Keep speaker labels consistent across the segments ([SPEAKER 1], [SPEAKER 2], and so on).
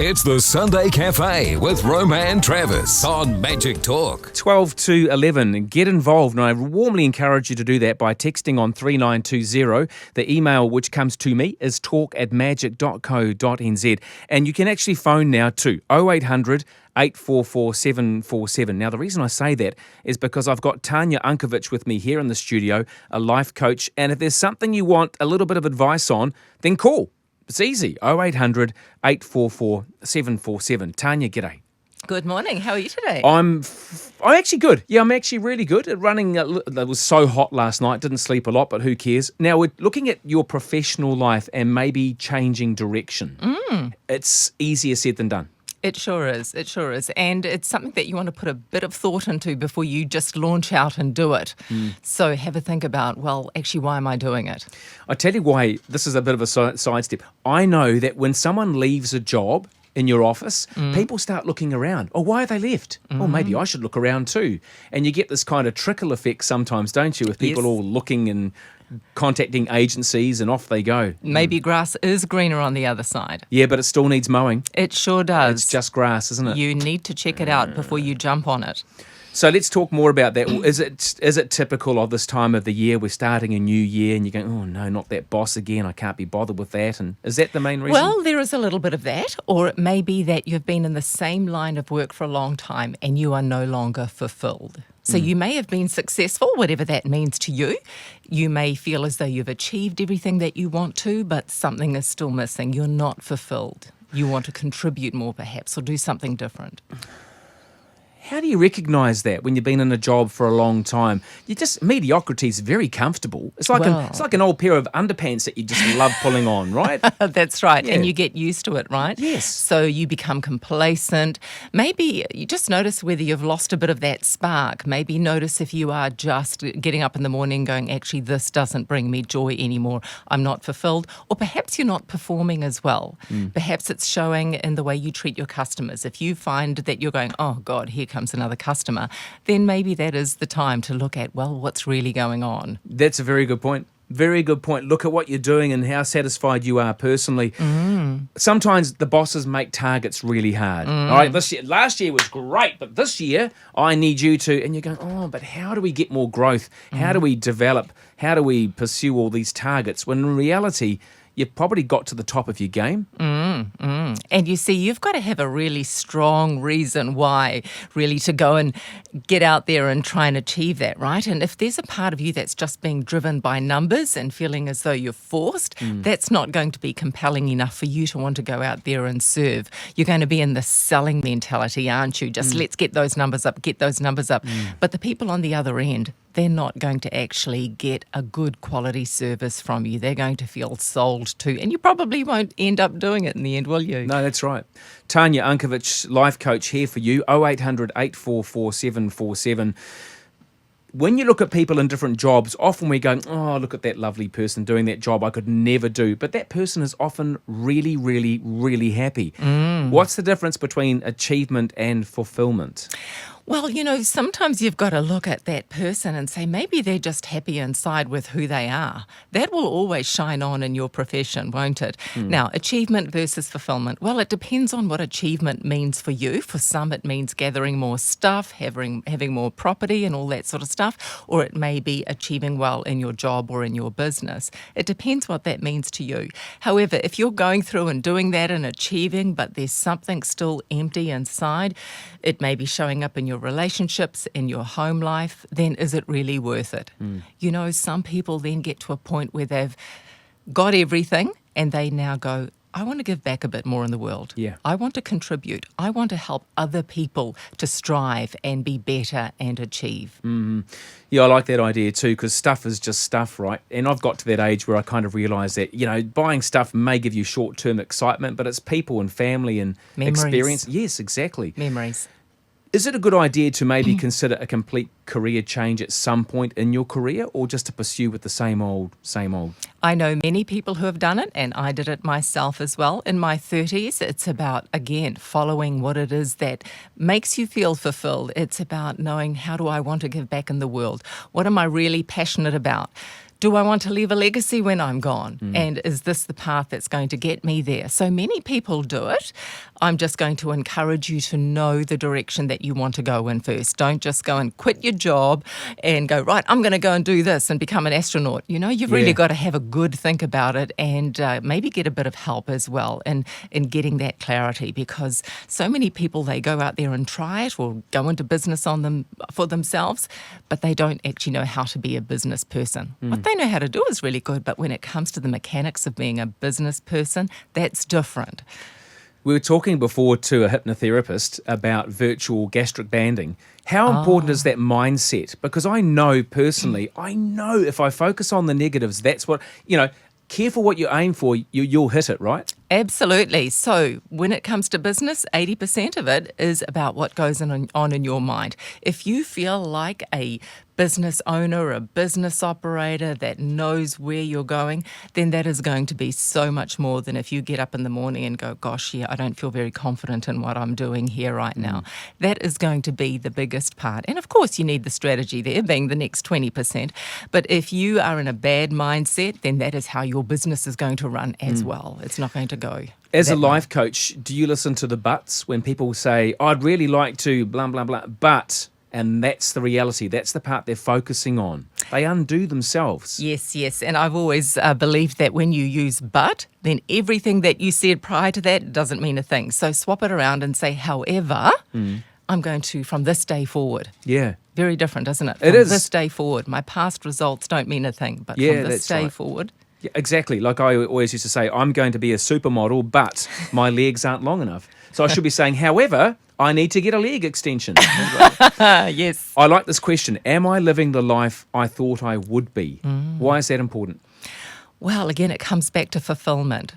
[SPEAKER 1] It's the Sunday Cafe with Roman Travis on Magic Talk.
[SPEAKER 2] 12 to 11. Get involved, and I warmly encourage you to do that by texting on 3920. The email which comes to me is talk@magic.co.nz. And you can actually phone now to 0800 844 747. Now, the reason I say that is because I've got Tanya Unkovich with me here in the studio, a life coach. And if there's something you want a little bit of advice on, then call. It's easy, 0800 844 747. Tanya, g'day.
[SPEAKER 3] Good morning. How are you today?
[SPEAKER 2] I'm actually good. Yeah, I'm actually really good at running. It was so hot last night, didn't sleep a lot, but who cares? Now, we're looking at your professional life and maybe changing direction. It's easier said than done.
[SPEAKER 3] It sure is. It sure is. And it's something that you want to put a bit of thought into before you just launch out and do it. So have a think about, well, actually, why am I doing it?
[SPEAKER 2] I tell you why, this is a bit of a sidestep. I know that when someone leaves a job in your office, people start looking around. Oh, why have they left? Oh, maybe I should look around too. And you get this kind of trickle effect sometimes, don't you, with people all looking and contacting agencies and off they go.
[SPEAKER 3] Maybe grass is greener on the other side.
[SPEAKER 2] Yeah, but it still needs mowing.
[SPEAKER 3] It sure does.
[SPEAKER 2] It's just grass, isn't it?
[SPEAKER 3] You need to check it out before you jump on it.
[SPEAKER 2] So let's talk more about that. Is it typical of this time of the year? We're starting a new year and you're going, oh no, not that boss again. I can't be bothered with that. And is that the main reason?
[SPEAKER 3] Well, there is a little bit of that. Or it may be that you've been in the same line of work for a long time and you are no longer fulfilled. So you may have been successful, whatever that means to you. You may feel as though you've achieved everything that you want to, but something is still missing. You're not fulfilled. You want to contribute more perhaps or do something different.
[SPEAKER 2] How do you recognise that when you've been in a job for a long time? Mediocrity is very comfortable. It's like an old pair of underpants that you just love pulling on, right?
[SPEAKER 3] That's right.
[SPEAKER 2] Yeah.
[SPEAKER 3] And you get used to it, right?
[SPEAKER 2] Yes.
[SPEAKER 3] So you become complacent. Maybe you just notice whether you've lost a bit of that spark. Maybe notice if you are just getting up in the morning going, actually, this doesn't bring me joy anymore. I'm not fulfilled. Or perhaps you're not performing as well. Perhaps it's showing in the way you treat your customers. If you find that you're going, oh God, here comes another customer, then maybe that is the time to look at, well, what's really going on?
[SPEAKER 2] That's a very good point. Very good point. Look at what you're doing and how satisfied you are personally. Sometimes the bosses make targets really hard. All right, last year was great, but this year I need you to, and you're going, oh, but how do we get more growth? How do we develop? How do we pursue all these targets? When in reality, you've probably got to the top of your game.
[SPEAKER 3] And you see, you've got to have a really strong reason why, really, to go and get out there and try and achieve that, right? And if there's a part of you that's just being driven by numbers and feeling as though you're forced, that's not going to be compelling enough for you to want to go out there and serve. You're going to be in the selling mentality, aren't you? Just let's get those numbers up, get those numbers up. But the people on the other end, they're not going to actually get a good quality service from you. They're going to feel sold to, and you probably won't end up doing it in the end, will you?
[SPEAKER 2] No, that's right. Tanya Unkovich, life coach, here for you, 0800 844 747. When you look at people in different jobs, often we go, oh, look at that lovely person doing that job I could never do. But that person is often really, really, really happy. What's the difference between achievement and fulfillment?
[SPEAKER 3] Well, you know, sometimes you've got to look at that person and say maybe they're just happy inside with who they are. That will always shine on in your profession, won't it? Now, achievement versus fulfillment. Well, it depends on what achievement means for you. For some, it means gathering more stuff, having more property and all that sort of stuff, or it may be achieving well in your job or in your business. It depends what that means to you. However, if you're going through and doing that and achieving, but there's something still empty inside, it may be showing up in your relationships, in your home life, then is it really worth it? You know, some people then get to a point where they've got everything and they now go, I want to give back a bit more in the world.
[SPEAKER 2] Yeah.
[SPEAKER 3] I want to contribute. I want to help other people to strive and be better and achieve.
[SPEAKER 2] Yeah, I like that idea too, because stuff is just stuff, right? And I've got to that age where I kind of realise that, you know, buying stuff may give you short-term excitement, but it's people and family and
[SPEAKER 3] Memories.
[SPEAKER 2] experience. Yes, exactly.
[SPEAKER 3] Memories.
[SPEAKER 2] Is it a good idea to maybe consider a complete career change at some point in your career, or just to pursue with the same old, same old?
[SPEAKER 3] I know many people who have done it, and I did it myself as well. In my 30s, it's about, again, following what it is that makes you feel fulfilled. It's about knowing, how do I want to give back in the world? What am I really passionate about? Do I want to leave a legacy when I'm gone? And is this the path that's going to get me there? So many people do it. I'm just going to encourage you to know the direction that you want to go in first. Don't just go and quit your job and go, right, I'm going to go and do this and become an astronaut. You know, you've really got to have a good think about it and maybe get a bit of help as well in getting that clarity, because so many people, they go out there and try it or go into business for themselves, but they don't actually know how to be a business person. What they know how to do is really good, but when it comes to the mechanics of being a business person, that's different.
[SPEAKER 2] We were talking before to a hypnotherapist about virtual gastric banding. How important is that mindset? Because I know personally, if I focus on the negatives, that's what, careful what you aim for, you'll hit it, right?
[SPEAKER 3] Absolutely. So when it comes to business, 80% of it is about what goes on in your mind. If you feel like a business owner, a business operator that knows where you're going, then that is going to be so much more than if you get up in the morning and go, gosh, I don't feel very confident in what I'm doing here right now. That is going to be the biggest part. And of course, you need the strategy there being the next 20%. But if you are in a bad mindset, then that is how your business is going to run as well. It's not going to go.
[SPEAKER 2] As a life coach, do you listen to the buts when people say, I'd really like to blah, blah, blah, but... And that's the reality. That's the part they're focusing on. They undo themselves.
[SPEAKER 3] Yes. And I've always believed that when you use but, then everything that you said prior to that doesn't mean a thing. So swap it around and say, however, I'm going to, from this day forward.
[SPEAKER 2] Yeah.
[SPEAKER 3] Very different, isn't it?
[SPEAKER 2] It is.
[SPEAKER 3] From this day forward. My past results don't mean a thing, but from this day forward.
[SPEAKER 2] Yeah, exactly. Like I always used to say, I'm going to be a supermodel, but my legs aren't long enough. So I should be saying, however, I need to get a leg extension.
[SPEAKER 3] Yes.
[SPEAKER 2] I like this question. Am I living the life I thought I would be? Why is that important?
[SPEAKER 3] Well, again, it comes back to fulfillment.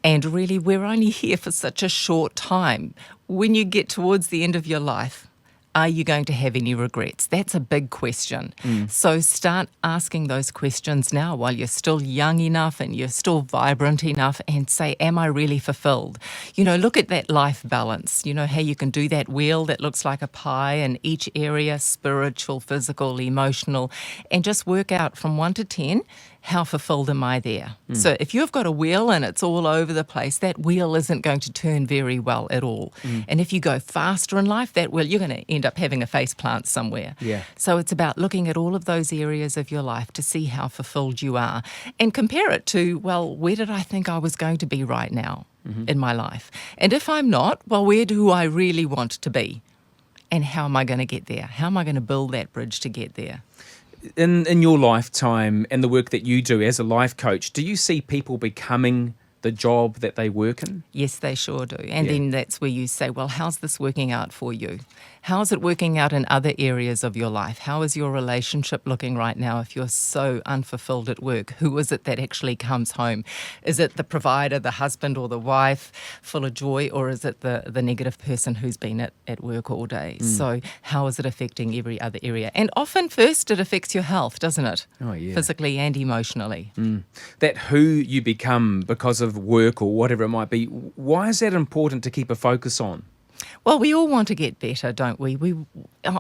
[SPEAKER 3] And really, we're only here for such a short time. When you get towards the end of your life, are you going to have any regrets? That's a big question. So start asking those questions now while you're still young enough and you're still vibrant enough, and say, am I really fulfilled? Look at that life balance. How you can do that wheel that looks like a pie in each area, spiritual, physical, emotional, and just work out from 1 to 10, how fulfilled am I there? So if you've got a wheel and it's all over the place, that wheel isn't going to turn very well at all. And if you go faster in life, that wheel, you're going to end up having a face plant somewhere.
[SPEAKER 2] Yeah.
[SPEAKER 3] So it's about looking at all of those areas of your life to see how fulfilled you are and compare it to, well, where did I think I was going to be right now in my life? And if I'm not, well, where do I really want to be? And how am I going to get there? How am I going to build that bridge to get there?
[SPEAKER 2] In your lifetime and the work that you do as a life coach, do you see people becoming the job that they work in?
[SPEAKER 3] Yes, they sure do. And then that's where you say, well, how's this working out for you? How's it working out in other areas of your life? How is your relationship looking right now if you're so unfulfilled at work? Who is it that actually comes home? Is it the provider, the husband or the wife, full of joy, or is it the negative person who's been at work all day? So how is it affecting every other area? And often first it affects your health, doesn't it?
[SPEAKER 2] Oh, yeah.
[SPEAKER 3] Physically and emotionally.
[SPEAKER 2] That who you become because of work or whatever it might be, why is that important to keep a focus on?
[SPEAKER 3] Well, we all want to get better, don't we? We,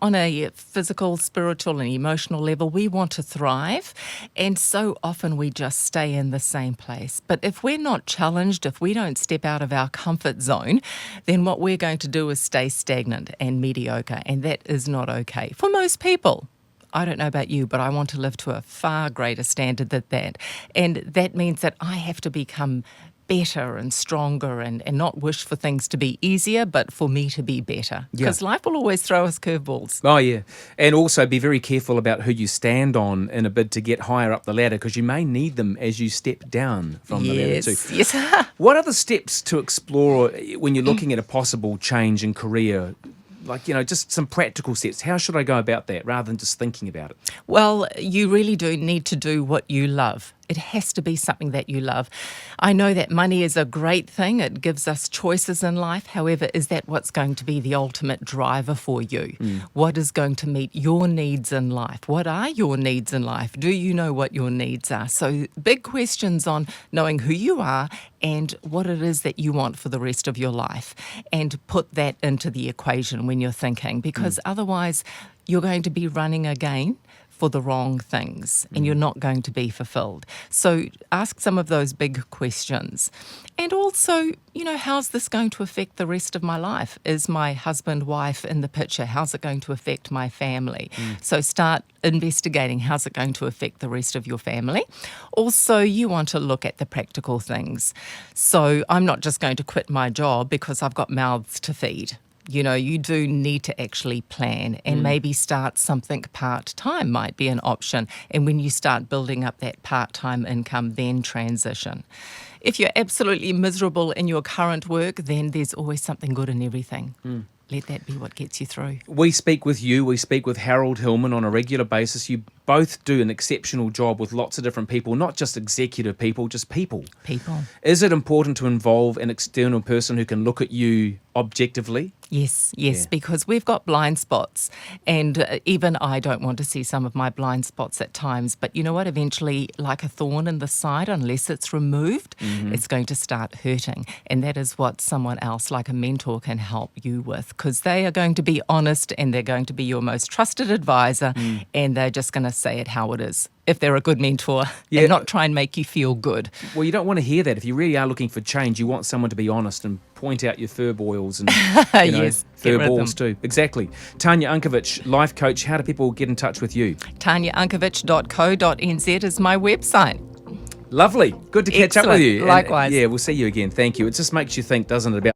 [SPEAKER 3] on a physical, spiritual and emotional level, we want to thrive. And so often we just stay in the same place. But if we're not challenged, if we don't step out of our comfort zone, then what we're going to do is stay stagnant and mediocre. And that is not okay for most people. I don't know about you, but I want to live to a far greater standard than that. And that means that I have to become better and stronger and not wish for things to be easier, but for me to be better. Because life will always throw us curveballs.
[SPEAKER 2] Oh, yeah. And also be very careful about who you stand on in a bid to get higher up the ladder, because you may need them as you step down from the ladder too.
[SPEAKER 3] Yes.
[SPEAKER 2] What are the steps to explore when you're looking at a possible change in career? Like, just some practical steps. How should I go about that rather than just thinking about it?
[SPEAKER 3] Well, you really do need to do what you love. It has to be something that you love. I know that money is a great thing. It gives us choices in life. However, is that what's going to be the ultimate driver for you? What is going to meet your needs in life? What are your needs in life? Do you know what your needs are? So big questions on knowing who you are and what it is that you want for the rest of your life, and put that into the equation when you're thinking, because otherwise you're going to be running again for the wrong things and you're not going to be fulfilled. So ask some of those big questions. And also, how's this going to affect the rest of my life? Is my husband, wife in the picture? How's it going to affect my family? So start investigating how's it going to affect the rest of your family. Also, you want to look at the practical things. So I'm not just going to quit my job because I've got mouths to feed. You do need to actually plan and maybe start something part-time might be an option. And when you start building up that part-time income, then transition. If you're absolutely miserable in your current work, then there's always something good in everything. Let that be what gets you through.
[SPEAKER 2] We speak with Harold Hillman on a regular basis. You both do an exceptional job with lots of different people, not just executive people, just people. Is it important to involve an external person who can look at you objectively?
[SPEAKER 3] Yes, because we've got blind spots, and even I don't want to see some of my blind spots at times. But you know what? Eventually, like a thorn in the side, unless it's removed, it's going to start hurting. And that is what someone else, like a mentor, can help you with, because they are going to be honest and they're going to be your most trusted advisor, and they're just going to say it how it is. If they're a good mentor and not try and make you feel good.
[SPEAKER 2] Well, you don't want to hear that. If you really are looking for change, you want someone to be honest and point out your fur boils and fur balls too. Exactly. Tanya Unkovich, life coach. How do people get in touch with you?
[SPEAKER 3] TanyaUnkovich.co.nz is my website.
[SPEAKER 2] Lovely. Good to catch up with you.
[SPEAKER 3] Likewise.
[SPEAKER 2] And, we'll see you again. Thank you. It just makes you think, doesn't it, about